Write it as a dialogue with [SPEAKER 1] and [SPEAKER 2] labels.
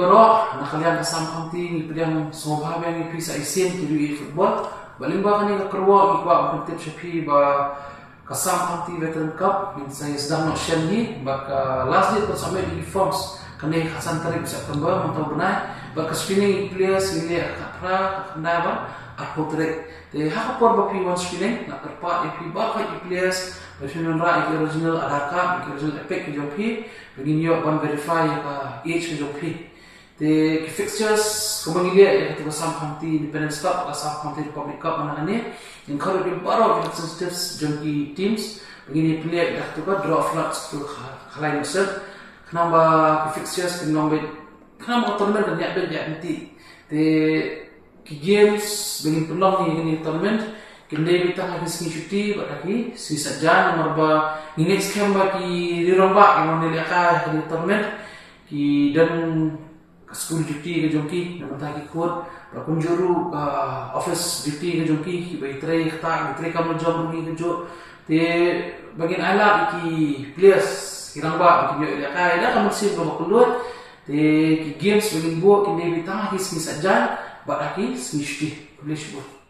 [SPEAKER 1] baro nakalian kasam kamti ni pediam semua yang ni pisa isen kiri football balimba kani kerwa ikwa kontep shapi ba kasam kamti veteran cup min saya sedang nak share ni baka last year pun sampai di forms kani Hasan Tarik September mentau benai baka screening players ni katra kena ba aku trek de hakapor ba P1 screening nak terpa EP ba ka players National Ra original adaka original epic jopi begin yo one verify ka age jopi the fixtures kemangilia ya kita bersama Hamti Independence Cup bersama Hamti Republic Cup mana ni yang kalau di baru representatives junki teams begini player dah tu kan draw flats tu khalai mesir kenapa fixtures kenapa tournament kan ya nanti the games begini peluang ni tournament kini kita habis cuti berarti si saja nomor ba ini skema ki diromba yang meneliaka di tournament ki dan school duty ke jongki nama taki kod kunjuru office duty ke jongki ki baitrai khata baitrai kamu job rugi ke jo te bagian ala ki players kirang ba ki yo eliaka ida kamu sih ba keluar te ki games begin bo kini bitang his misajan berarti si cuti boleh sebut